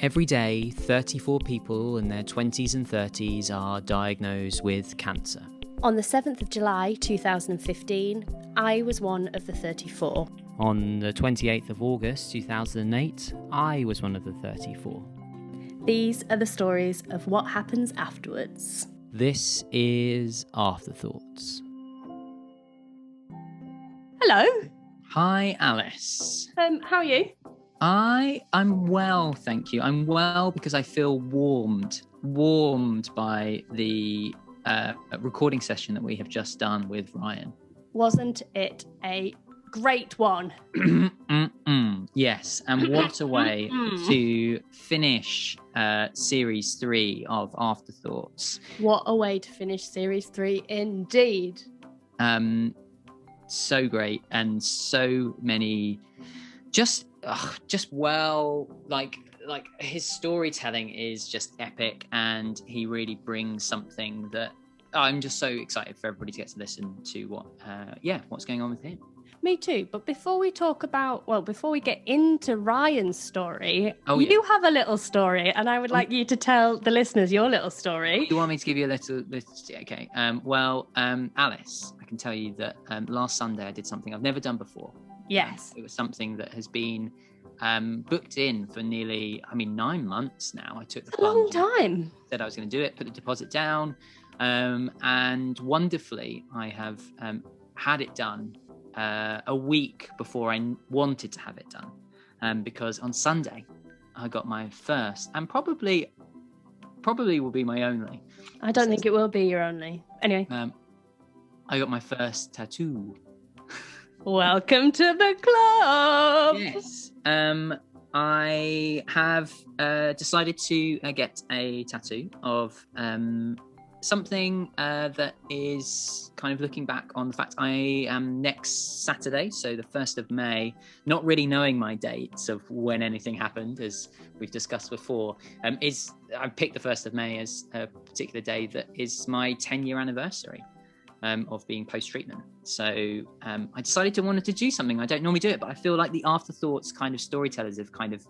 Every day, 34 people in their 20s and 30s are diagnosed with cancer. On the 7th of July 2015, I was one of the 34. On the 28th of August 2008, I was one of the 34. These are the stories of what happens afterwards. This is AfterThoughts. Hello. Hi, Alice. How are you? I'm well, thank you. I'm well because I feel warmed by the recording session that we have just done with Ryan. Wasn't it a great one? Yes, and what a way to finish Series 3 of Afterthoughts. What a way to finish Series 3 indeed. So great, and so many just his storytelling is just epic, and he really brings something that I'm just so excited for everybody to get to listen to what's going on with him. Me too. But before we get into Ryan's story, you have a little story, and I would like you to tell the listeners your little story. You want me to give you a little okay. Alice, I can tell you that last Sunday I did something I've never done before. Yes. It was something that has been booked in for nearly, 9 months now. I took the plunge. A long time. Said I was going to do it, put the deposit down, and wonderfully, I have had it done a week before I wanted to have it done, because on Sunday I got my first, and probably will be my only. I don't think it will be your only. Anyway, I got my first tattoo. Welcome to the club. Yes. I have decided to get a tattoo of something that is kind of looking back on the fact I am next Saturday, so the 1st of May, not really knowing my dates of when anything happened, as we've discussed before, I picked the 1st of May as a particular day that is my 10-year anniversary of being post-treatment. So I decided to wanted to do something. I don't normally do it, but I feel like the Afterthoughts kind of storytellers have kind of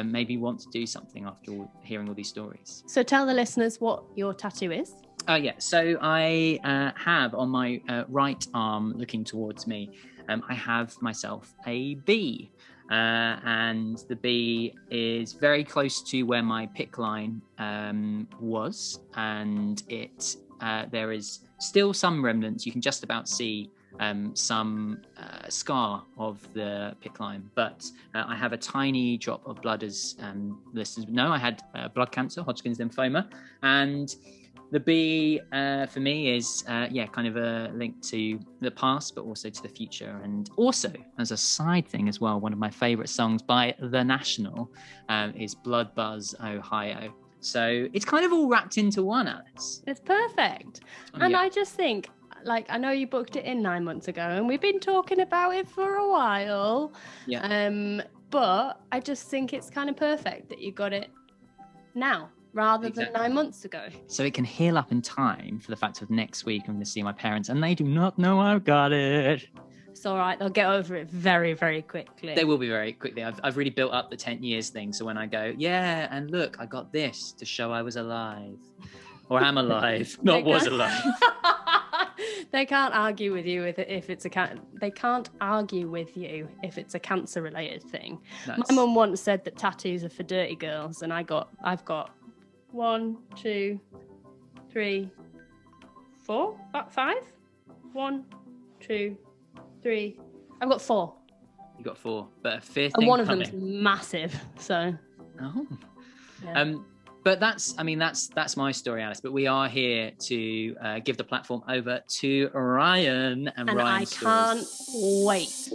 maybe want to do something after hearing all these stories. So tell the listeners what your tattoo is. So I have on my right arm, looking towards me, I have myself a bee. And the bee is very close to where my PICC line was, and there is still some remnants. You can just about see some scar of the PICC line, but I have a tiny drop of blood, as listeners know. I had blood cancer, Hodgkin's lymphoma, and the bee for me is kind of a link to the past, but also to the future. And also, as a side thing as well, one of my favourite songs by The National is Blood Buzz Ohio. So it's kind of all wrapped into one, Alice. It's perfect. And I just think, I know you booked it in 9 months ago, and we've been talking about it for a while. Yeah. But I just think it's kind of perfect that you got it now rather than 9 months ago. So it can heal up in time for the fact of next week I'm going to see my parents, and they do not know I've got it. It's all right. They'll get over it very, very quickly. They will be very quickly. I've really built up the 10 years thing. So when I go, and look, I got this to show I was alive, or am alive, not was alive. They can't argue with you if it's They can't argue with you if it's a cancer-related thing. My mum once said that tattoos are for dirty girls, and I've got 1, 2, 3, 4, about 5. 1, 2, 3. I've got 4. You got 4, but a fifth. And one of them's massive. So. Oh. Yeah. But that's my story, Alice. But we are here to give the platform over to Ryan and Ryan's stories. I can't wait.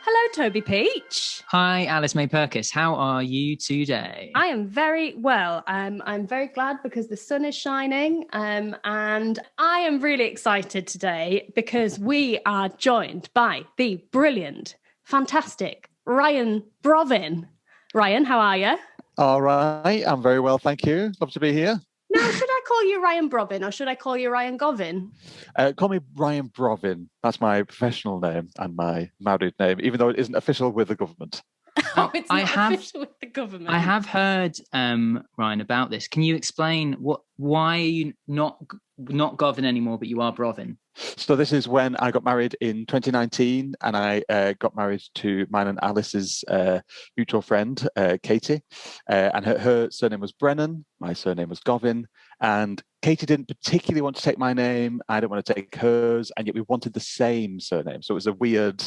Hello, Toby Peach. Hi, Alice May Purkiss. How are you today? I am very well. I'm very glad because the sun is shining, and I am really excited today because we are joined by the brilliant, fantastic Ryan Brovin. Ryan, how are you? All right, I'm very well, thank you. Love to be here. Now, should I call you Ryan Brovin or should I call you Ryan Govin? Call me Ryan Brovin. That's my professional name and my married name, even though it isn't official with the government. Oh, it's not official with the government. I have heard, Ryan, about this. Can you explain why are you not Govin anymore, but you are Brovin? So this is when I got married in 2019, and I got married to mine and Alice's mutual friend, Katie, and her surname was Brennan. My surname was Govin, and Katie didn't particularly want to take my name. I didn't want to take hers, and yet we wanted the same surname. So it was a weird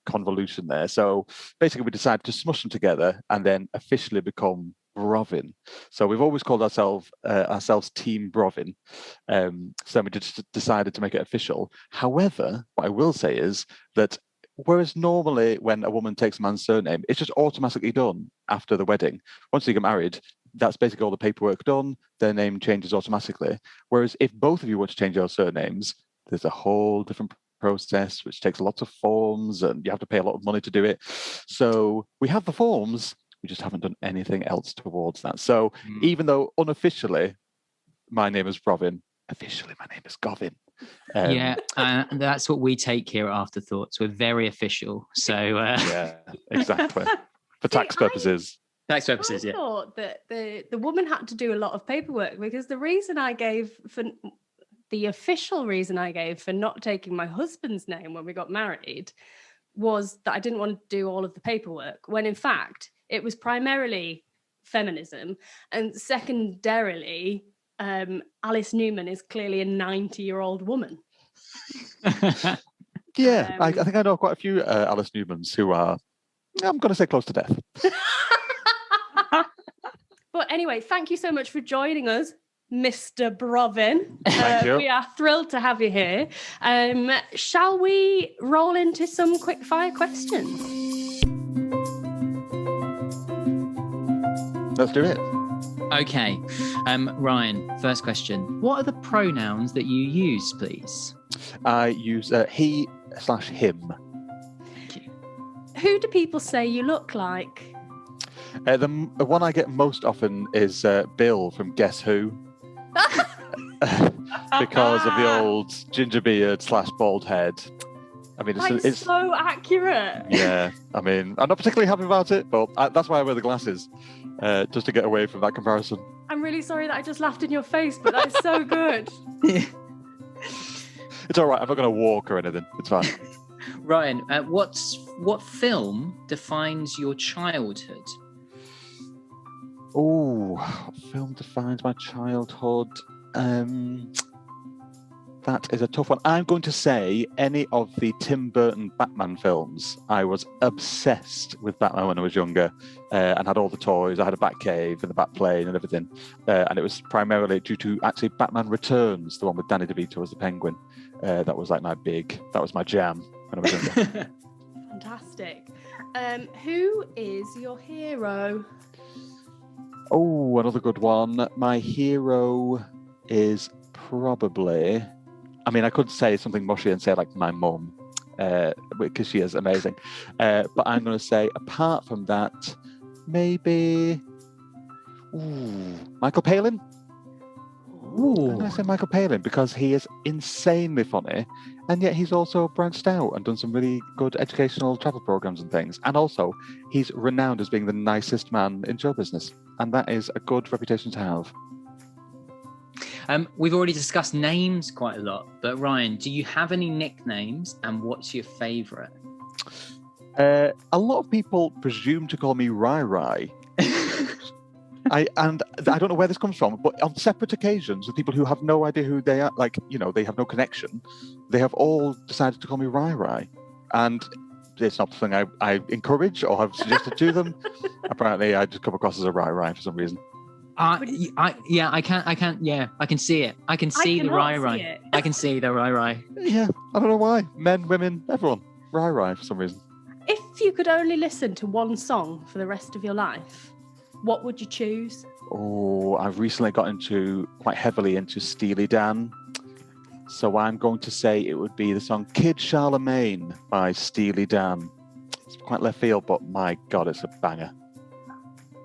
convolution there. So basically, we decided to smush them together and then officially become Brovin. So we've always called ourselves Team Brovin. So we just decided to make it official. However, what I will say is that whereas normally when a woman takes a man's surname, it's just automatically done after the wedding. Once you get married, that's basically all the paperwork done. Their name changes automatically. Whereas if both of you were to change your surnames, there's a whole different process which takes lots of forms and you have to pay a lot of money to do it. So we have the forms, we just haven't done anything else towards that. So even though unofficially my name is Brovin, officially my name is Govin. That's what we take here at AfterThoughts. We're very official. So yeah, exactly. For tax purposes. Tax purposes, I thought that the woman had to do a lot of paperwork, because the reason I gave for the official reason I gave for not taking my husband's name when we got married was that I didn't want to do all of the paperwork, when in fact it was primarily feminism, and secondarily Alice Newman is clearly a 90-year-old woman. Yeah, I think I know quite a few Alice Newmans who are, I'm going to say, close to death. But anyway, thank you so much for joining us, Mr. Brovin. Thank you. We are thrilled to have you here. Shall we roll into some quick fire questions? Let's do it. Okay. Ryan, first question. What are the pronouns that you use, please? I use he/him. Who do people say you look like? The one I get most often is Bill from Guess Who. Because of the old ginger beard / bald head. I mean, it's so accurate. Yeah, I mean, I'm not particularly happy about it, but that's why I wear the glasses, just to get away from that comparison. I'm really sorry that I just laughed in your face, but that's so good. It's all right. I'm not going to walk or anything. It's fine. Ryan, what film defines your childhood? Oh, what film defines my childhood? That is a tough one. I'm going to say any of the Tim Burton Batman films. I was obsessed with Batman when I was younger, and had all the toys. I had a Batcave and the Batplane and everything. And it was primarily due to actually Batman Returns, the one with Danny DeVito as the Penguin. That was like that was my jam when I was younger. Fantastic. Who is your hero? Oh, another good one. My hero is probably... I mean, I could say something mushy and say like my mum, because she is amazing. But I'm going to say, apart from that, maybe Michael Palin. I'm going to say Michael Palin because he is insanely funny, and yet he's also branched out and done some really good educational travel programs and things. And also, he's renowned as being the nicest man in show business, and that is a good reputation to have. We've already discussed names quite a lot, but Ryan, do you have any nicknames, and what's your favourite? A lot of people presume to call me Rai Rai. I don't know where this comes from, but on separate occasions with people who have no idea who they are, like, they have no connection, they have all decided to call me Rai Rai. And it's not something I encourage or have suggested to them. Apparently, I just come across as a Rai Rai for some reason. I can see it. I can see the Rai Rai. I can see the Rai Rai. Yeah, I don't know why. Men, women, everyone. Rai Rai for some reason. If you could only listen to one song for the rest of your life, what would you choose? Oh, I've recently got quite heavily into Steely Dan. So I'm going to say it would be the song Kid Charlemagne by Steely Dan. It's quite left field, but my God, it's a banger.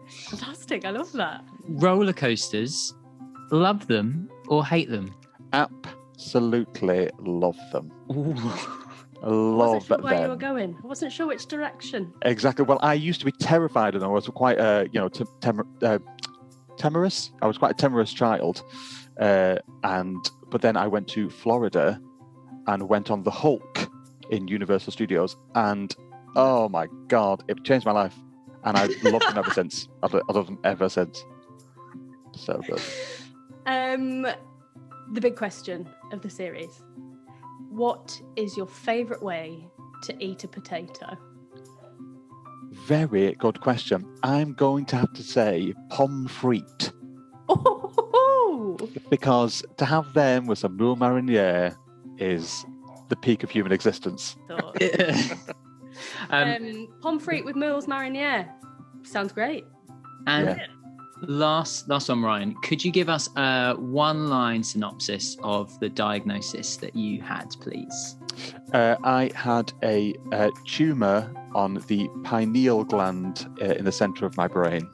Fantastic. I love that. Roller coasters love them or hate them? Absolutely love them. Ooh. I love wasn't sure where you them. were going. I wasn't sure which direction. Exactly. Well, I used to be terrified of them. I was quite, timorous. I was quite a timorous child, but then I went to Florida and went on the Hulk in Universal Studios, and oh my God, it changed my life, and I've loved them ever since. I've loved them ever since. So good. The big question of the series: what is your favourite way to eat a potato? Very good question. I'm going to have to say pomme frite. Oh! Because to have them with some moules mariniere is the peak of human existence. Pomme frite with moules mariniere sounds great. And last one, Ryan, could you give us a one-line synopsis of the diagnosis that you had, please? I had a tumour on the pineal gland in the centre of my brain.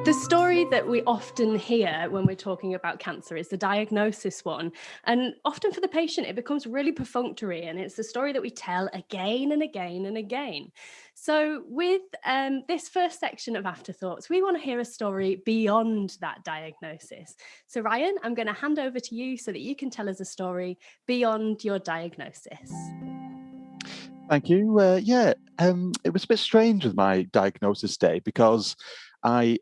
The story that we often hear when we're talking about cancer is the diagnosis one. And often for the patient, it becomes really perfunctory, and it's the story that we tell again and again and again. So with this first section of Afterthoughts, we want to hear a story beyond that diagnosis. So Ryan, I'm going to hand over to you so that you can tell us a story beyond your diagnosis. Thank you. It was a bit strange with my diagnosis day because I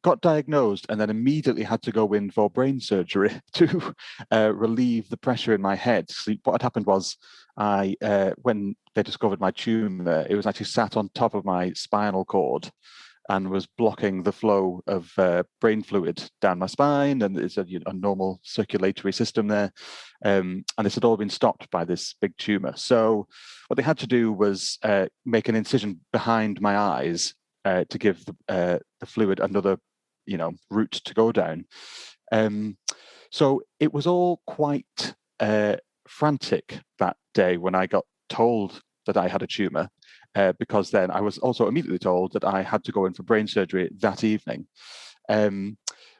got diagnosed and then immediately had to go in for brain surgery to relieve the pressure in my head. So what had happened was when they discovered my tumour, it was actually sat on top of my spinal cord and was blocking the flow of brain fluid down my spine, and it's a normal circulatory system there. And this had all been stopped by this big tumour. So what they had to do was make an incision behind my eyes to give the fluid another, route to go down. So it was all quite frantic that day when I got told that I had a tumour, because then I was also immediately told that I had to go in for brain surgery that evening.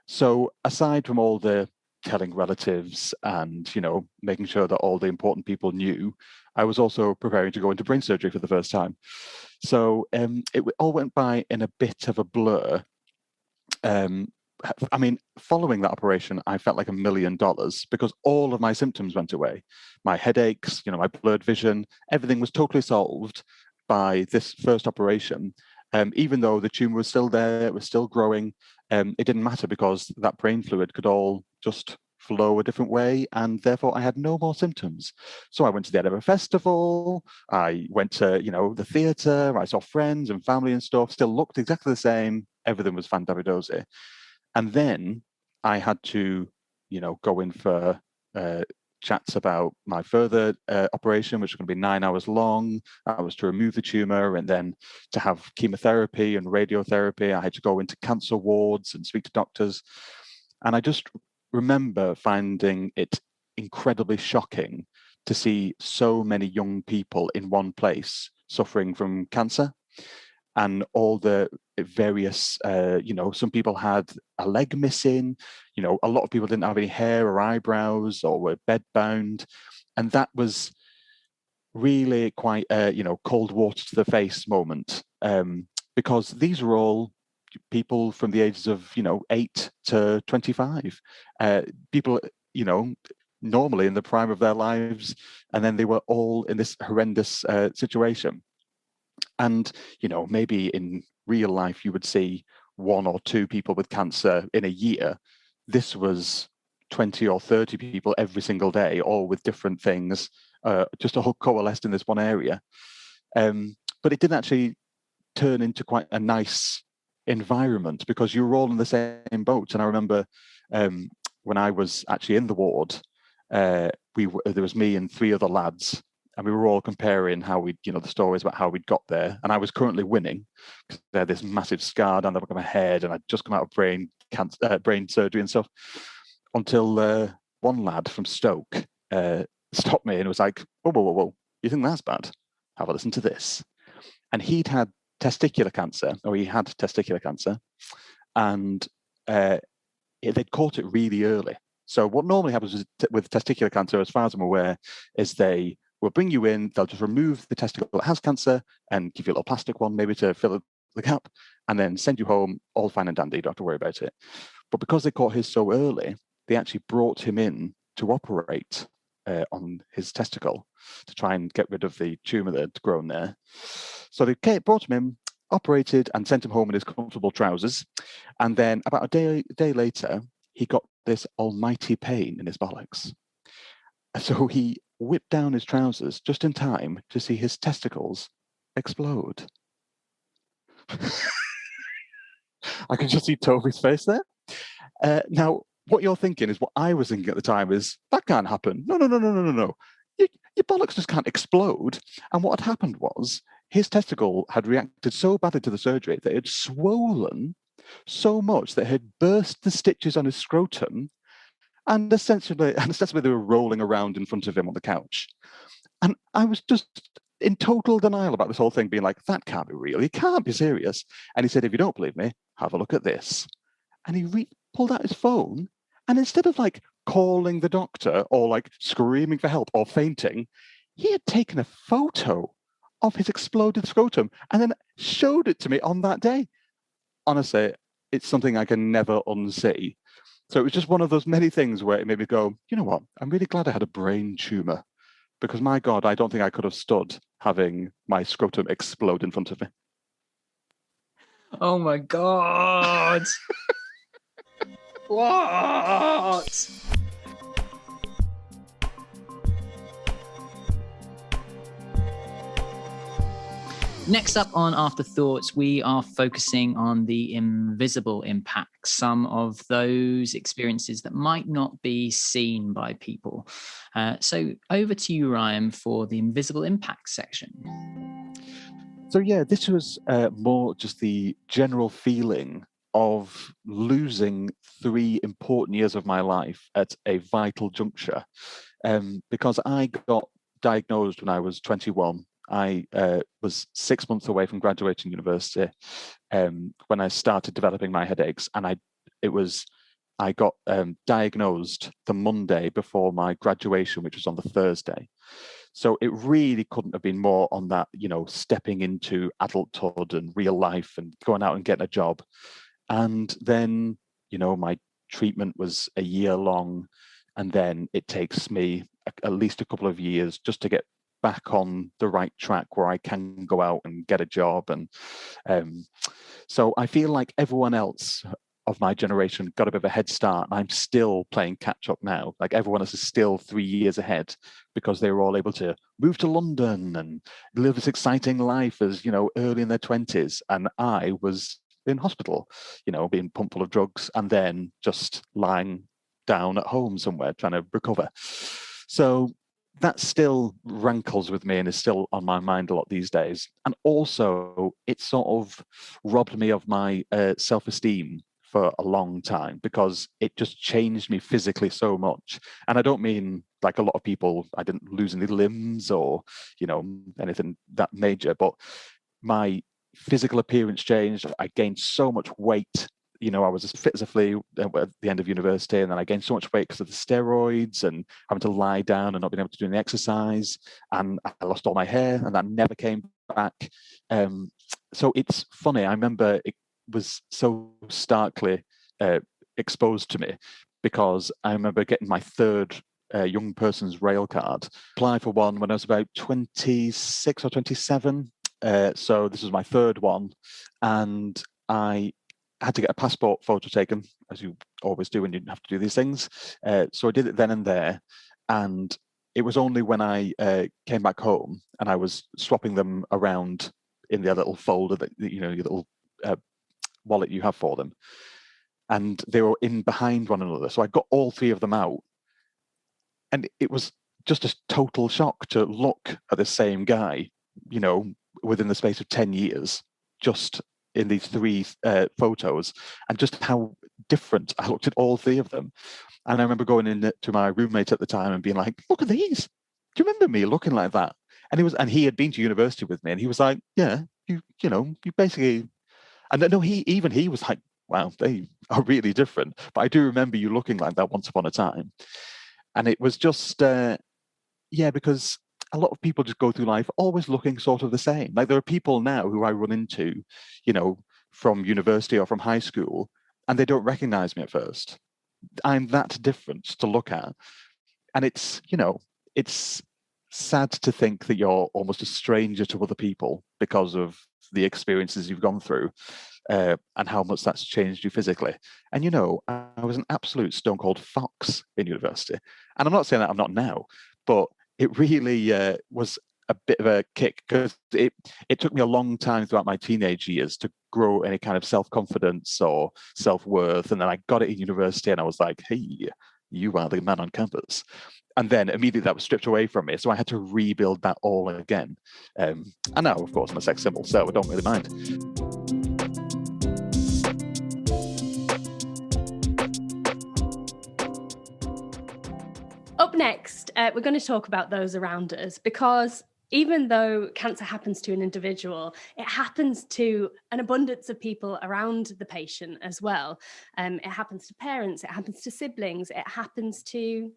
So aside from all the telling relatives and, making sure that all the important people knew, I was also preparing to go into brain surgery for the first time. So it all went by in a bit of a blur. Following that operation, I felt like $1 million because all of my symptoms went away. My headaches, my blurred vision, everything was totally solved by this first operation. Even though the tumour was still there, it was still growing, it didn't matter because that brain fluid could all just flow a different way, and therefore I had no more symptoms. So I went to the Edinburgh Festival, I went to, the theatre, I saw friends and family and stuff, still looked exactly the same, everything was fantabulous. And then I had to, go in for chats about my further operation, which was going to be 9 hours long. I was to remove the tumour and then to have chemotherapy and radiotherapy. I had to go into cancer wards and speak to doctors. And I just remember finding it incredibly shocking to see so many young people in one place suffering from cancer. And all the various, some people had a leg missing, a lot of people didn't have any hair or eyebrows or were bedbound. And that was really quite cold water to the face moment, because these were all people from the ages of, 8 to 25, people, normally in the prime of their lives. And then they were all in this horrendous situation. And, maybe in real life, you would see 1 or 2 people with cancer in a year. This was 20 or 30 people every single day, all with different things, just all coalesced in this one area. But it didn't actually turn into quite a nice environment because you were all in the same boat. And I remember when I was actually in the ward, there was me and 3 other lads, and we were all comparing how we, the stories about how we'd got there. And I was currently winning because I had this massive scar down the back of my head, and I'd just come out of brain surgery and stuff. Until one lad from Stoke stopped me and was like, "Whoa, whoa, whoa, whoa! You think that's bad?" have a listen to this. And he'd had testicular cancer, and they'd caught it really early. So what normally happens with testicular cancer, as far as I'm aware, is they will bring you in, they'll just remove the testicle that has cancer and give you a little plastic one maybe to fill the gap, and then send you home, all fine and dandy, you don't have to worry about it. But because they caught his so early, they actually brought him in to operate on his testicle to try and get rid of the tumour that had grown there. So they brought him in, operated, and sent him home in his comfortable trousers. And then about a day later, he got this almighty pain in his bollocks. So he whipped down his trousers just in time to see his testicles explode. I can just see Toby's face there. Now, what you're thinking is what I was thinking at the time is, that can't happen. No. Your bollocks just can't explode. And what had happened was his testicle had reacted so badly to the surgery that it had swollen so much that it had burst the stitches on his scrotum, and ostensibly they were rolling around in front of him on the couch. And I was just in total denial about this whole thing, being like, that can't be real. You can't be serious. And he said, if you don't believe me, have a look at this. And he pulled out his phone, and instead of like calling the doctor or like screaming for help or fainting, he had taken a photo of his exploded scrotum and then showed it to me on that day. Honestly, it's something I can never unsee. So it was just one of those many things where it made me go, you know what? I'm really glad I had a brain tumor, because my God, I don't think I could have stood having my scrotum explode in front of me. Oh my God. What? Next up on Afterthoughts, we are focusing on the invisible impacts, some of those experiences that might not be seen by people. So over to you, Ryan, for the invisible impacts section. So yeah, this was more just the general feeling of losing 3 important years of my life at a vital juncture, because I got diagnosed when I was 21. I was 6 months away from graduating university when I started developing my headaches, and I got diagnosed the Monday before my graduation, which was on the Thursday. So it really couldn't have been more on that, stepping into adulthood and real life and going out and getting a job. And then, my treatment was a year long, and then it takes me at least a couple of years just to get back on the right track where I can go out and get a job. And so I feel like everyone else of my generation got a bit of a head start. I'm still playing catch up now. Like everyone else is still 3 years ahead, because they were all able to move to London and live this exciting life as, early in their 20s. And I was in hospital, being pumped full of drugs and then just lying down at home somewhere trying to recover. So that still rankles with me and is still on my mind a lot these days. And also, it sort of robbed me of my self-esteem for a long time, because it just changed me physically so much. And I don't mean like a lot of people, I didn't lose any limbs or, anything that major, but my physical appearance changed. I gained so much weight. I was as fit as a flea at the end of university, and then I gained so much weight because of the steroids and having to lie down and not being able to do any exercise. And I lost all my hair, and that never came back. So it's funny. I remember it was so starkly exposed to me, because I remember getting my 3rd young person's rail card. Applied for one when I was about 26 or 27. So this was my 3rd one, and I had to get a passport photo taken, as you always do when you have to do these things. So I did it then and there. And it was only when I came back home and I was swapping them around in their little folder that, your little wallet you have for them. And they were in behind one another. So I got all 3 of them out. And it was just a total shock to look at the same guy, within the space of 10 years, just in these 3 photos, and just how different I looked at all 3 of them. And I remember going in to my roommate at the time and being like, look at these. Do you remember me looking like that? And he had been to university with me, and he was like, yeah, you basically, and no, he was like, wow, they are really different. But I do remember you looking like that once upon a time. And it was just, because a lot of people just go through life always looking sort of the same. Like there are people now who I run into, from university or from high school, and they don't recognize me at first. I'm that different to look at. And it's sad to think that you're almost a stranger to other people because of the experiences you've gone through, and how much that's changed you physically. And I was an absolute stone cold fox in university. And I'm not saying that I'm not now, but it really was a bit of a kick, because it took me a long time throughout my teenage years to grow any kind of self-confidence or self-worth. And then I got it in university, and I was like, hey, you are the man on campus. And then immediately that was stripped away from me. So I had to rebuild that all again. And now, of course, I'm a sex symbol, so I don't really mind. Up next, we're going to talk about those around us, because even though cancer happens to an individual, it happens to an abundance of people around the patient as well. It happens to parents, it happens to siblings, it happens to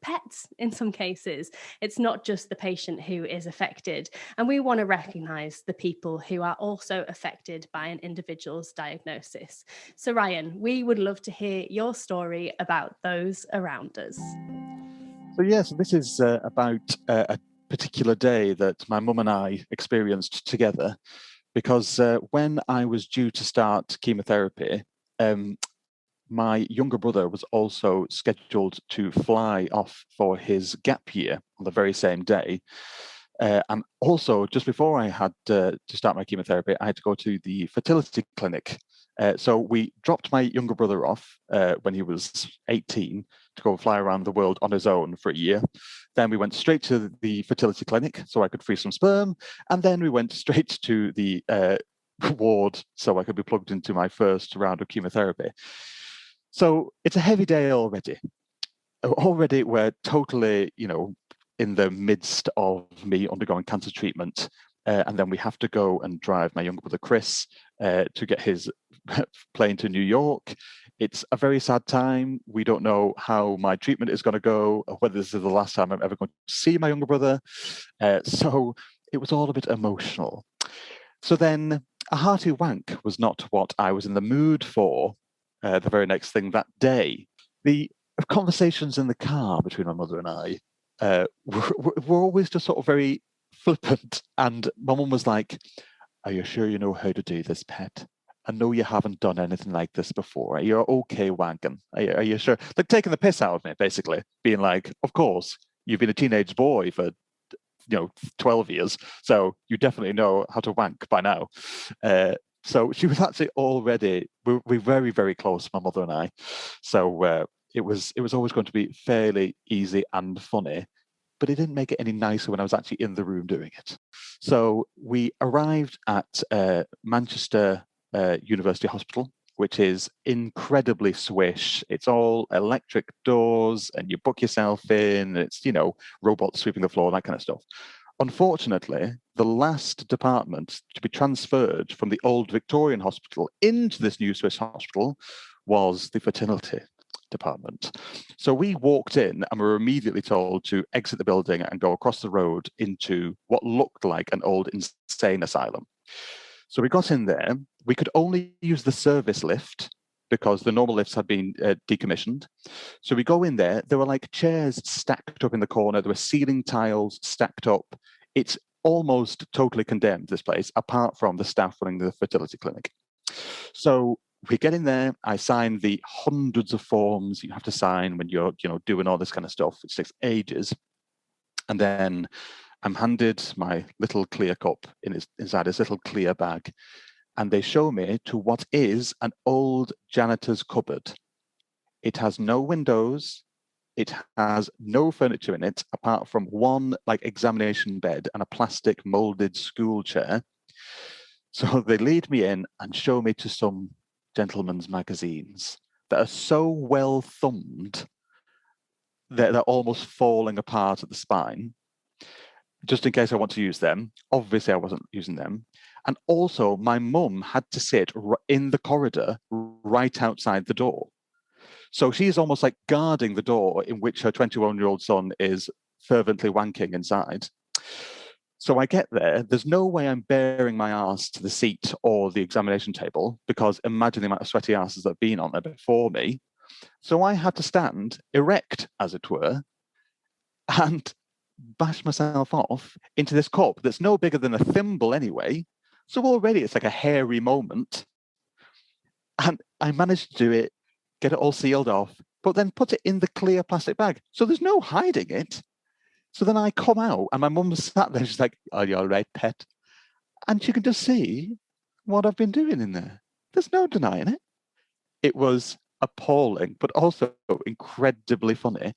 pets in some cases. It's not just the patient who is affected. And we want to recognise the people who are also affected by an individual's diagnosis. So Ryan, we would love to hear your story about those around us. So this is about a particular day that my mum and I experienced together, because when I was due to start chemotherapy, my younger brother was also scheduled to fly off for his gap year on the very same day. And also, just before I had to start my chemotherapy, I had to go to the fertility clinic. So we dropped my younger brother off when he was 18 to go fly around the world on his own for a year. Then we went straight to the fertility clinic so I could freeze some sperm. And then we went straight to the ward so I could be plugged into my first round of chemotherapy. So it's a heavy day already. Already we're totally, in the midst of me undergoing cancer treatment. And then we have to go and drive my younger brother, Chris, to get his plane to New York. It's a very sad time. We don't know how my treatment is going to go, or whether this is the last time I'm ever going to see my younger brother. So it was all a bit emotional. So then a hearty wank was not what I was in the mood for the very next thing that day. The conversations in the car between my mother and I were always just sort of very flippant. And my mum was like, are you sure you know how to do this, pet? I know you haven't done anything like this before. Are you okay wanking? Are you sure? Like taking the piss out of me, basically. Being like, of course, you've been a teenage boy for 12 years, so you definitely know how to wank by now. So she was actually already, we're very, very close, my mother and I. So it was always going to be fairly easy and funny, but it didn't make it any nicer when I was actually in the room doing it. So we arrived at Manchester University Hospital, which is incredibly swish. It's all electric doors, and you book yourself in. It's, robots sweeping the floor, that kind of stuff. Unfortunately, the last department to be transferred from the old Victorian hospital into this new Swiss hospital was the fertility department. So we walked in and were immediately told to exit the building and go across the road into what looked like an old insane asylum. So we got in there. We could only use the service lift because the normal lifts had been decommissioned. So we go in there. There were like chairs stacked up in the corner. There were ceiling tiles stacked up. It's almost totally condemned, this place, apart from the staff running the fertility clinic. So we get in there. I sign the hundreds of forms you have to sign when you're, doing all this kind of stuff. It takes ages. And then I'm handed my little clear cup inside this little clear bag. And they show me to what is an old janitor's cupboard. It has no windows. It has no furniture in it, apart from one examination bed and a plastic molded school chair. So they lead me in and show me to some gentlemen's magazines that are so well thumbed that they're almost falling apart at the spine. just in case I want to use them. Obviously, I wasn't using them. And also, my mum had to sit in the corridor right outside the door. So she's almost like guarding the door in which her 21-year-old son is fervently wanking inside. So I get there. There's no way I'm bearing my ass to the seat or the examination table, because imagine the amount of sweaty asses that have been on there before me. So I had to stand erect, as it were, and bash myself off into this cup that's no bigger than a thimble anyway. So already it's like a hairy moment. And I managed to do it, get it all sealed off, but then put it in the clear plastic bag. So there's no hiding it. So then I come out and my mum sat there. She's like, "Are you all right, pet?" And she can just see what I've been doing in there. There's no denying it. It was appalling, but also incredibly funny.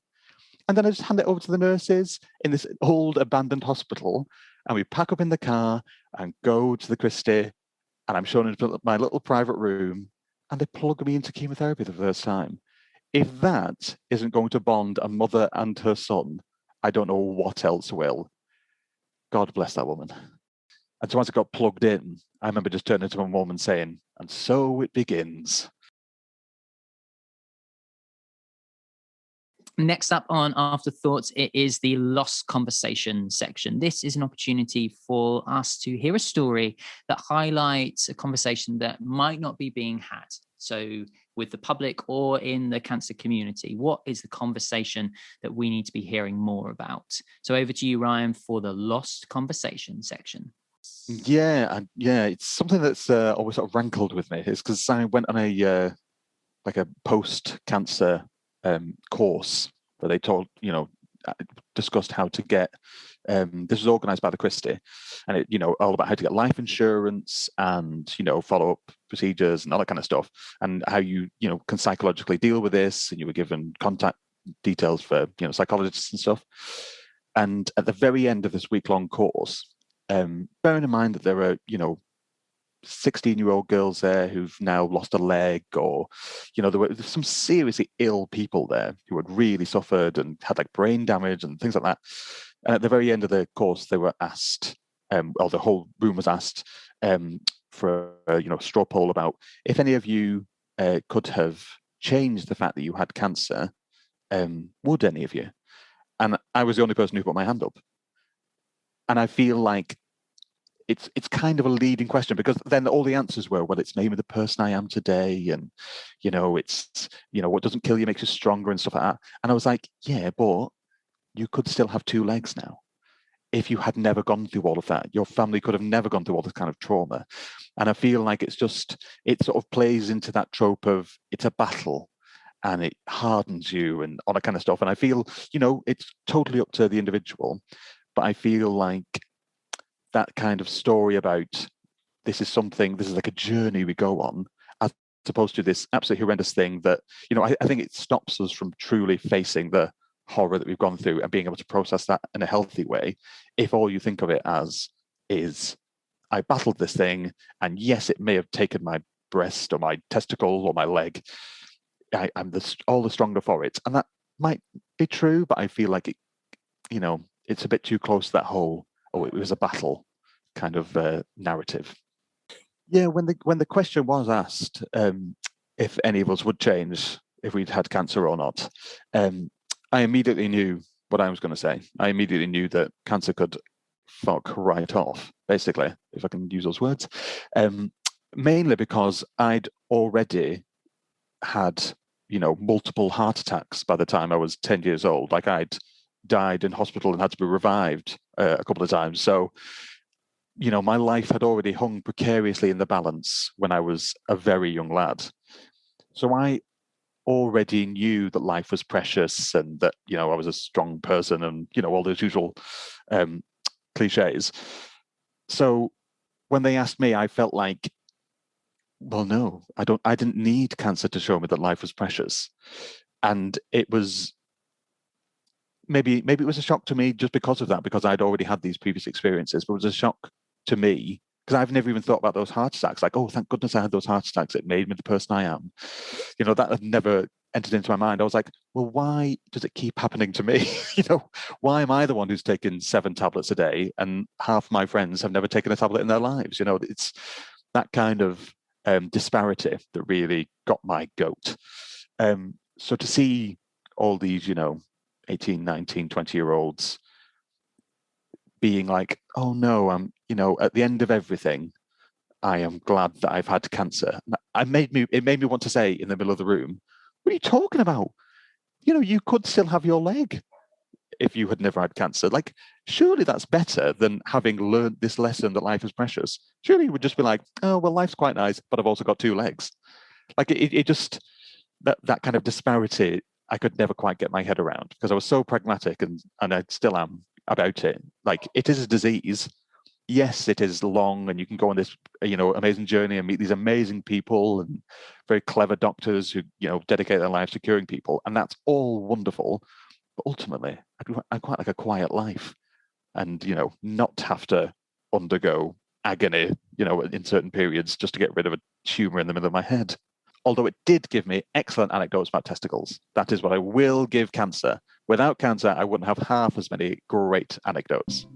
And then I just hand it over to the nurses in this old abandoned hospital, and we pack up in the car and go to the Christie, and I'm shown into my little private room, and they plug me into chemotherapy the first time. If that isn't going to bond a mother and her son, I don't know what else will. God bless that woman. And so once I got plugged in, I remember just turning to my mum and saying, "And so it begins." Next up on Afterthoughts, it is the lost conversation section. This is an opportunity for us to hear a story that highlights a conversation that might not be being had. So with the public or in the cancer community, what is the conversation that we need to be hearing more about? So over to you, Ryan, for the lost conversation section. Yeah, it's something that's always sort of rankled with me. It's because I went on a post-cancer course where they discussed how to get, this was organised by the Christie, and it, all about how to get life insurance and, follow-up procedures and all that kind of stuff, and how you can psychologically deal with this, and you were given contact details for, psychologists and stuff. And at the very end of this week-long course, bearing in mind that there are, 16-year-old girls there who've now lost a leg, or, there were some seriously ill people there who had really suffered and had like brain damage and things like that. And at the very end of the course, they were asked, or the whole room was asked for a straw poll about if any of you could have changed the fact that you had cancer, would any of you? And I was the only person who put my hand up. And I feel like it's kind of a leading question, because then all the answers were, well, it's made me the person I am today, and it's what doesn't kill you makes you stronger and stuff like that. And I was like, yeah, but you could still have two legs now. If you had never gone through all of that, your family could have never gone through all this kind of trauma. And I feel like it sort of plays into that trope of it's a battle and it hardens you and all that kind of stuff. And I feel, it's totally up to the individual, but I feel like that kind of story about this is like a journey we go on, as opposed to this absolutely horrendous thing that, I think it stops us from truly facing the horror that we've gone through and being able to process that in a healthy way. If all you think of it as is, I battled this thing, and yes, it may have taken my breast or my testicle or my leg, I'm all the stronger for it. And that might be true, but I feel like it, it's a bit too close to that whole, it was a battle kind of narrative. Yeah, when the question was asked if any of us would change if we'd had cancer or not, I immediately knew what I was going to say. I immediately knew that cancer could fuck right off, basically, if I can use those words. Mainly because I'd already had, multiple heart attacks by the time I was 10 years old. Like, I'd died in hospital and had to be revived a couple of times. So, my life had already hung precariously in the balance when I was a very young lad. So I already knew that life was precious and that, I was a strong person and, all those usual cliches. So when they asked me, I felt like, well, no, I didn't need cancer to show me that life was precious. And it was, maybe it was a shock to me just because of that, because I'd already had these previous experiences, but it was a shock to me because I've never even thought about those heart attacks. Like, oh, thank goodness I had those heart attacks. It made me the person I am. That had never entered into my mind. I was like, well, why does it keep happening to me? Why am I the one who's taken 7 tablets a day and half my friends have never taken a tablet in their lives? It's that kind of disparity that really got my goat. So to see all these, 18, 19, 20-year-olds being like, oh no, I'm, at the end of everything, I am glad that I've had cancer. It made me want to say in the middle of the room, what are you talking about? You could still have your leg if you had never had cancer. Like, surely that's better than having learned this lesson that life is precious. Surely you would just be like, oh, well, life's quite nice, but I've also got 2 legs. Like, it just, that kind of disparity, I could never quite get my head around because I was so pragmatic and I still am about it. Like, it is a disease. Yes, it is long and you can go on this, amazing journey and meet these amazing people and very clever doctors who, dedicate their lives to curing people. And that's all wonderful. But ultimately, I'd quite like a quiet life and, not have to undergo agony, in certain periods just to get rid of a tumour in the middle of my head. Although it did give me excellent anecdotes about testicles. That is what I will give cancer. Without cancer, I wouldn't have half as many great anecdotes.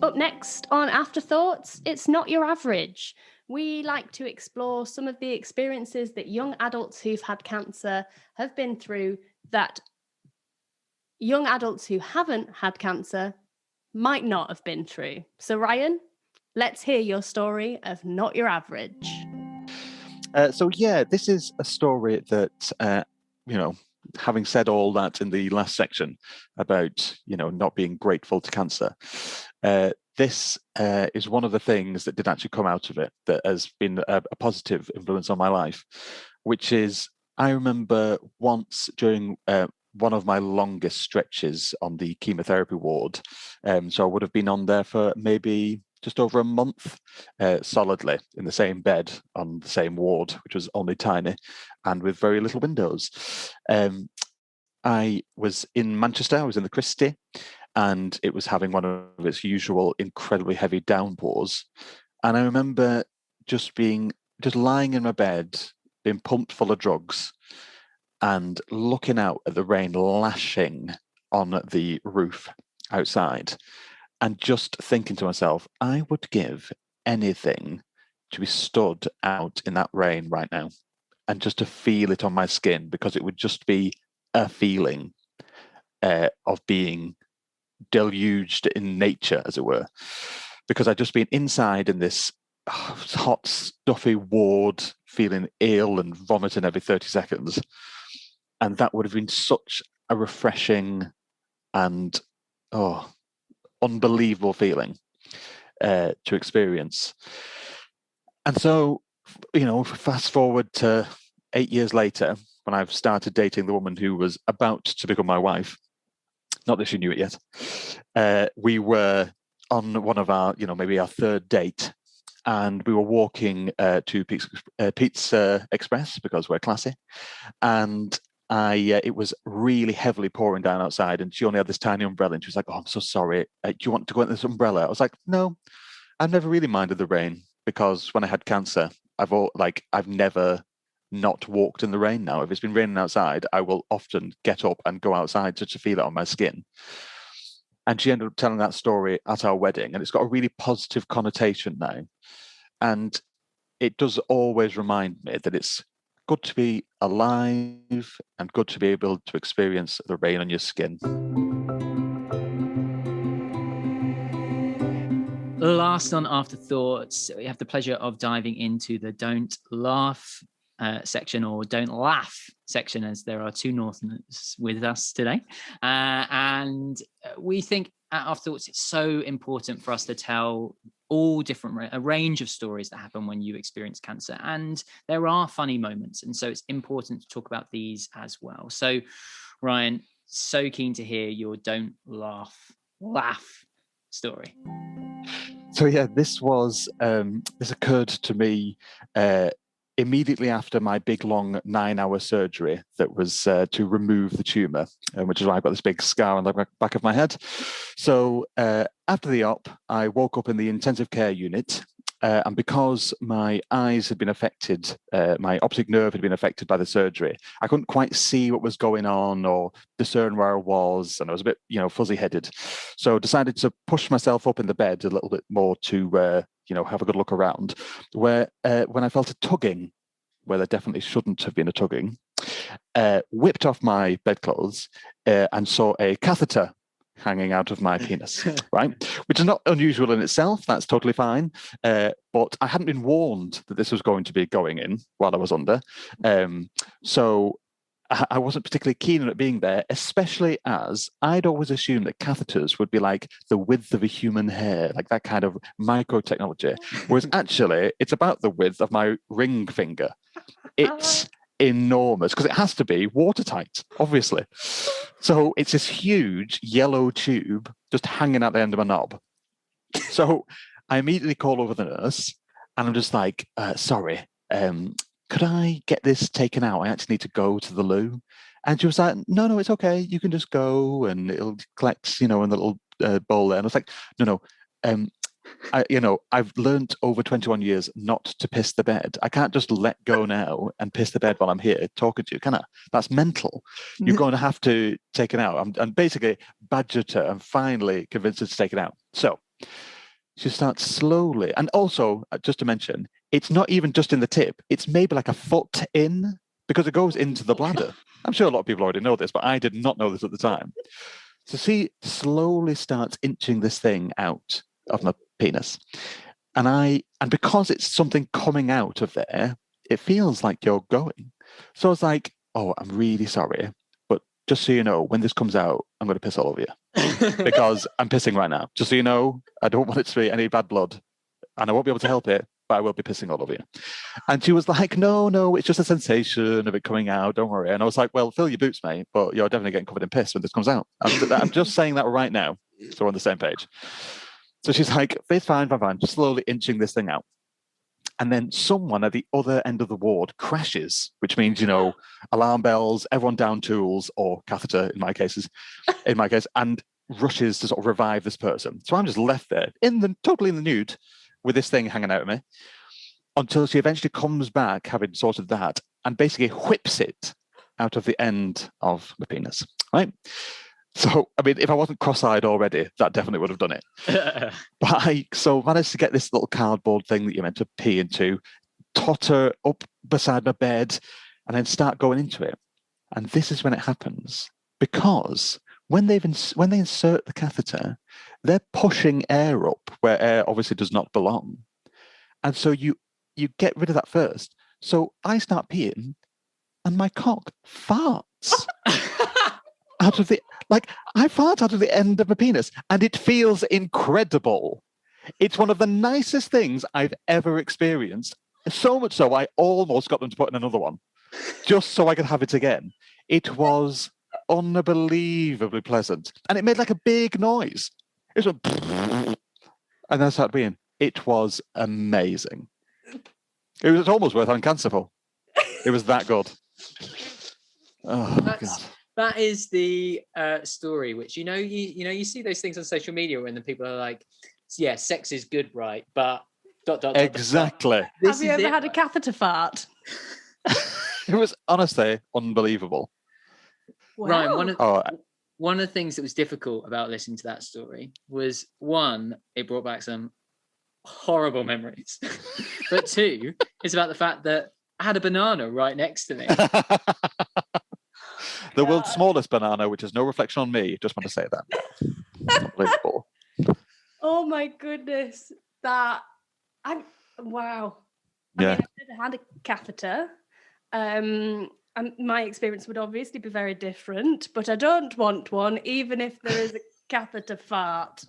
Up next on Afterthoughts, it's not your average. We like to explore some of the experiences that young adults who've had cancer have been through that young adults who haven't had cancer might not have been through. So Ryan, let's hear your story of not your average. This is a story that, having said all that in the last section about, not being grateful to cancer, this is one of the things that did actually come out of it that has been a positive influence on my life, which is I remember once during one of my longest stretches on the chemotherapy ward. So I would have been on there for maybe just over a month solidly in the same bed on the same ward, which was only tiny and with very little windows. I was in Manchester, I was in the Christie, and it was having one of its usual incredibly heavy downpours. And I remember just lying in my bed, being pumped full of drugs, and looking out at the rain lashing on the roof outside, and just thinking to myself, I would give anything to be stood out in that rain right now and just to feel it on my skin, because it would just be a feeling of being deluged in nature, as it were, because I'd just been inside in this hot, stuffy ward, feeling ill and vomiting every 30 seconds. And that would have been such a refreshing and unbelievable feeling to experience. And so, fast forward to 8 years later, when I've started dating the woman who was about to become my wife, not that she knew it yet, we were on one of our, maybe our third date, and we were walking to Pizza Express because we're classy. And it was really heavily pouring down outside, and she only had this tiny umbrella, and she was like, oh, I'm so sorry. Do you want to go in this umbrella? I was like, no, I've never really minded the rain, because when I had cancer, I've never not walked in the rain now. If it's been raining outside, I will often get up and go outside just to feel it on my skin. And she ended up telling that story at our wedding, and it's got a really positive connotation now. And it does always remind me that it's good to be alive and good to be able to experience the rain on your skin. Last on Afterthoughts, we have the pleasure of diving into the Don't Laugh section, or Don't Laugh section, as there are 2 Northerners with us today. And we think at Afterthoughts it's so important for us to tell all different, a range of stories that happen when you experience cancer. And there are funny moments. And so it's important to talk about these as well. So, Ryan, so keen to hear your Don't Laugh story. So yeah, this occurred to me immediately after my big long 9-hour surgery that was to remove the tumour, which is why I've got this big scar on the back of my head. So after the op, I woke up in the intensive care unit and because my eyes had been affected, my optic nerve had been affected by the surgery, I couldn't quite see what was going on or discern where I was, and I was a bit, fuzzy-headed. So decided to push myself up in the bed a little bit more to, have a good look around. When I felt a tugging, where there definitely shouldn't have been a tugging, whipped off my bedclothes and saw a catheter hanging out of my penis, right? Which is not unusual in itself. That's totally fine. But I hadn't been warned that this was going to be going in while I was under. So I wasn't particularly keen on it being there, especially as I'd always assumed that catheters would be like the width of a human hair, like that kind of micro technology. Whereas actually, it's about the width of my ring finger. It's enormous because it has to be watertight, obviously. So it's this huge yellow tube just hanging out the end of my knob. So I immediately call over the nurse and I'm just like, sorry, could I get this taken out? I actually need to go to the loo. And she was like, no, it's okay. You can just go and it'll collect, in the little bowl there. And I was like, no. I've learned over 21 years not to piss the bed. I can't just let go now and piss the bed while I'm here talking to you, can I? That's mental. You're going to have to take it out. And basically badgered her and finally convinced her to take it out. So she starts slowly. And also, just to mention, it's not even just in the tip. It's maybe like a foot in because it goes into the bladder. I'm sure a lot of people already know this, but I did not know this at the time. So she slowly starts inching this thing out of my penis, and because it's something coming out of there, it feels like you're going. So I was like, oh, I'm really sorry, but just so you know, when this comes out, I'm going to piss all over you because I'm pissing right now. Just so you know, I don't want it to be any bad blood, and I won't be able to help it, but I will be pissing all over you. And she was like, no, it's just a sensation of it coming out. Don't worry. And I was like, well, fill your boots, mate, but you're definitely getting covered in piss when this comes out. I'm just saying that right now, so we're on the same page. So she's like, it's fine, just slowly inching this thing out. And then someone at the other end of the ward crashes, which means, alarm bells, everyone down tools, or catheter in my case, and rushes to sort of revive this person. So I'm just left there totally in the nude with this thing hanging out of me until she eventually comes back, having sorted that, and basically whips it out of the end of my penis, right? So, I mean, if I wasn't cross-eyed already, that definitely would have done it. But I managed to get this little cardboard thing that you're meant to pee into, totter up beside my bed, and then start going into it. And this is when it happens. Because when they insert the catheter, they're pushing air up where air obviously does not belong. And so you get rid of that first. So I start peeing, and my cock farts. I fart out of the end of my penis, and it feels incredible. It's one of the nicest things I've ever experienced. So much so, I almost got them to put in another one, just so I could have it again. It was unbelievably pleasant, and it made like a big noise. It was and then I started peeing. It was amazing. It was almost worth having cancer for. It was that good. Oh, God. That is the story, which you see those things on social media when the people are like, yeah, sex is good, right? But ... Exactly. Have you ever had a catheter fart? It was honestly unbelievable. Wow. Ryan, one of the things that was difficult about listening to that story was, one, it brought back some horrible memories, but two, it's about the fact that I had a banana right next to me. The world's smallest banana, which is no reflection on me. Just want to say that. Unbelievable. Oh my goodness. Wow. I mean, I've never had a catheter. And my experience would obviously be very different, but I don't want one, even if there is a catheter fart.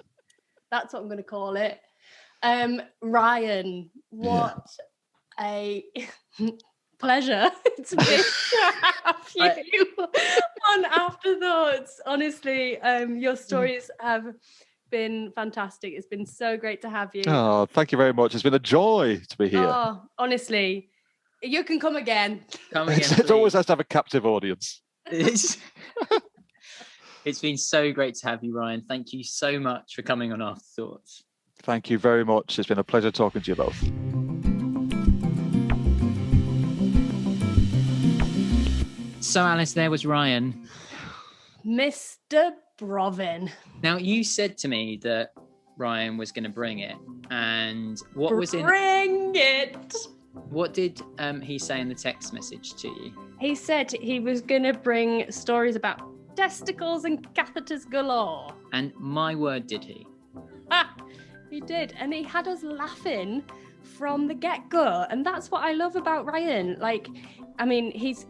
That's what I'm going to call it. Ryan, what a pleasure to be have you on Afterthoughts. Honestly, your stories have been fantastic. It's been so great to have you. Oh, thank you very much. It's been a joy to be here. Oh, honestly, you can come again. It's always nice to have a captive audience. It's been so great to have you, Ryan. Thank you so much for coming on Afterthoughts. Thank you very much. It's been a pleasure talking to you both. So, Alice, there was Ryan. Mr. Brovin. Now, you said to me that Ryan was going to bring it. And what was in... Bring it! What did he say in the text message to you? He said he was going to bring stories about testicles and catheters galore. And my word, did he? He did. And he had us laughing from the get-go. And that's what I love about Ryan. Like, I mean, he's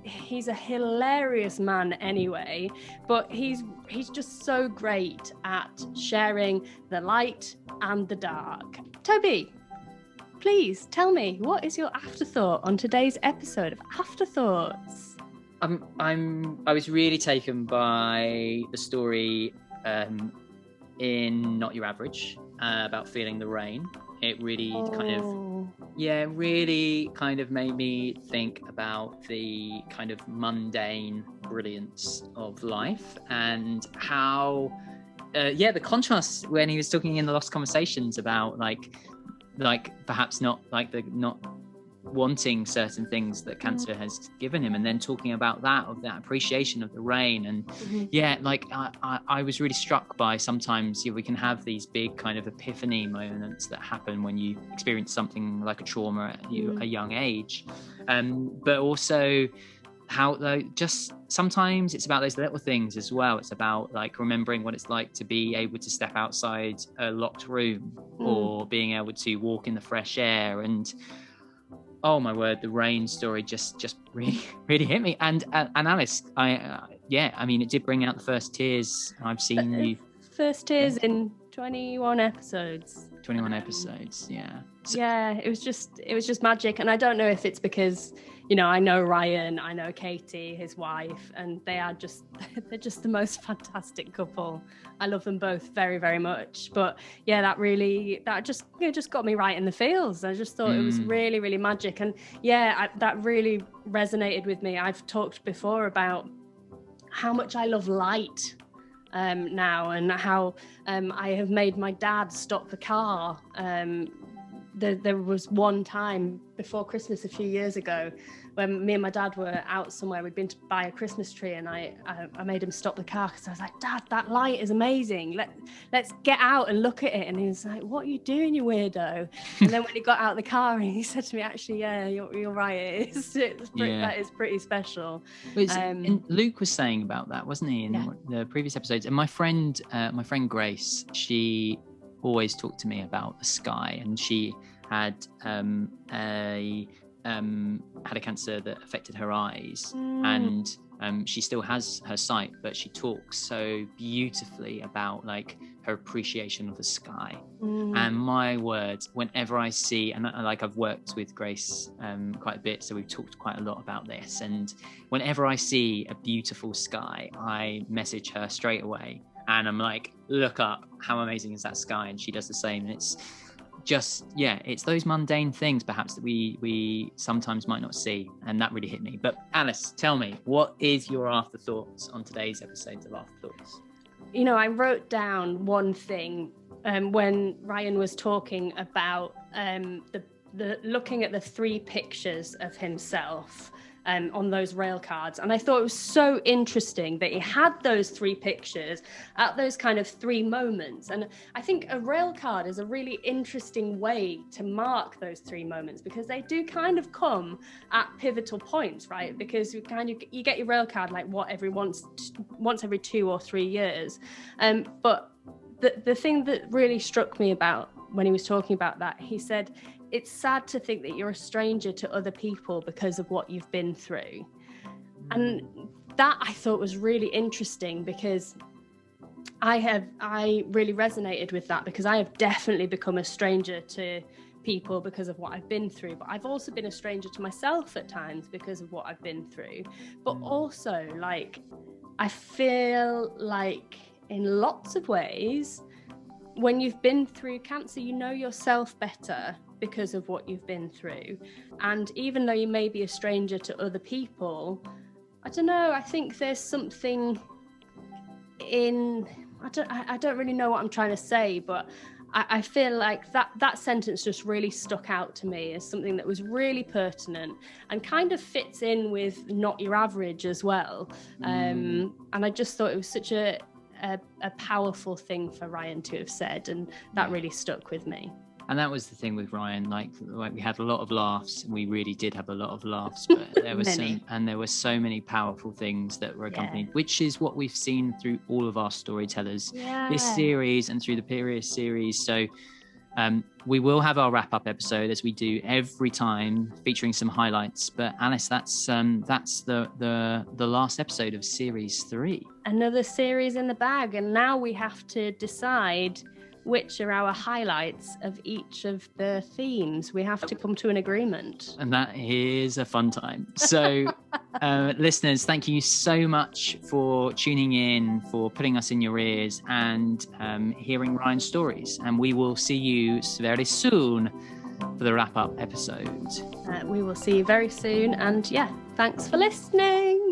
a hilarious man anyway, but he's just so great at sharing the light and the dark. Toby, please tell me, what is your afterthought on today's episode of Afterthoughts? I was really taken by the story in Not Your Average about feeling the rain. It really really kind of made me think about the kind of mundane brilliance of life and how the contrast when he was talking in the Lost Conversations about like perhaps not wanting certain things that cancer has given him, and then talking about that appreciation of the rain. And I was really struck by sometimes we can have these big kind of epiphany moments that happen when you experience something like a trauma at a young age, but also how though just sometimes it's about those little things as well. It's about like remembering what it's like to be able to step outside a locked room or being able to walk in the fresh air. And oh my word, the rain story just really hit me. And Alice, I mean, it did bring out the first tears. I've seen you first tears in 21 episodes. 21 episodes, yeah. So, yeah, it was just magic. And I don't know if it's because, I know Ryan, I know Katie, his wife, and they're just the most fantastic couple. I love them both very, very much. But yeah, that just got me right in the feels. I just thought it was really, really magic. And yeah, that really resonated with me. I've talked before about how much I love light now, and how I have made my dad stop the car. There was one time before Christmas a few years ago when me and my dad were out somewhere. We'd been to buy a Christmas tree, and I made him stop the car because I was like, Dad, that light is amazing. Let's get out and look at it. And he was like, what are you doing, you weirdo? And then when he got out of the car, he said to me, actually, yeah, you're right. That is pretty special. And Luke was saying about that, wasn't he, in the previous episodes? And my friend Grace, she always talked to me about the sky, and she had a cancer that affected her eyes, and she still has her sight, but she talks so beautifully about like her appreciation of the sky. And my words, whenever I see, and I've worked with Grace quite a bit, so we've talked quite a lot about this, and whenever I see a beautiful sky, I message her straight away. And I'm like, look up, how amazing is that sky? And she does the same. And it's just, it's those mundane things perhaps that we sometimes might not see. And that really hit me. But Alice, tell me, what is your afterthoughts on today's episode of Afterthoughts? I wrote down one thing when Ryan was talking about the looking at the 3 pictures of himself on those rail cards. And I thought it was so interesting that he had those 3 pictures at those kind of 3 moments. And I think a rail card is a really interesting way to mark those 3 moments, because they do kind of come at pivotal points, right? Because you get your rail card like once every 2 or 3 years. But the thing that really struck me about when he was talking about that, he said, it's sad to think that you're a stranger to other people because of what you've been through. And that I thought was really interesting, because I really resonated with that, because I have definitely become a stranger to people because of what I've been through. But I've also been a stranger to myself at times because of what I've been through. But also, like, I feel like in lots of ways, when you've been through cancer, you know yourself better because of what you've been through. And even though you may be a stranger to other people, I don't know, I think there's something I don't really know what I'm trying to say, but I feel like that sentence just really stuck out to me as something that was really pertinent and kind of fits in with Not Your Average as well. And I just thought it was such a powerful thing for Ryan to have said, and that really stuck with me. And that was the thing with Ryan, like we had a lot of laughs. We really did have a lot of laughs, but there were so many powerful things that were accompanied, which is what we've seen through all of our storytellers this series and through the previous series. So we will have our wrap-up episode, as we do every time, featuring some highlights. But Alice, that's the last episode of series 3. Another series in the bag, and now we have to decide which are our highlights of each of the themes. We have to come to an agreement. And that is a fun time. So, listeners, thank you so much for tuning in, for putting us in your ears and hearing Ryan's stories. And we will see you very soon for the wrap-up episode. We will see you very soon. And thanks for listening.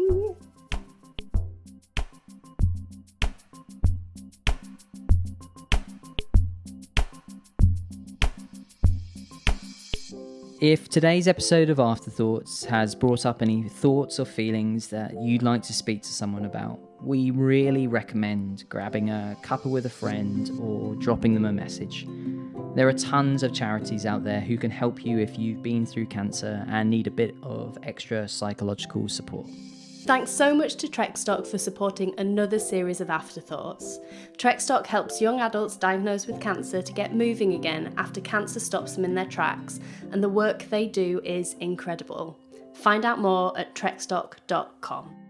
If today's episode of AfterThoughts has brought up any thoughts or feelings that you'd like to speak to someone about, we really recommend grabbing a cuppa with a friend or dropping them a message. There are tons of charities out there who can help you if you've been through cancer and need a bit of extra psychological support. Thanks so much to Trekstock for supporting another series of Afterthoughts. Trekstock helps young adults diagnosed with cancer to get moving again after cancer stops them in their tracks, and the work they do is incredible. Find out more at trekstock.com.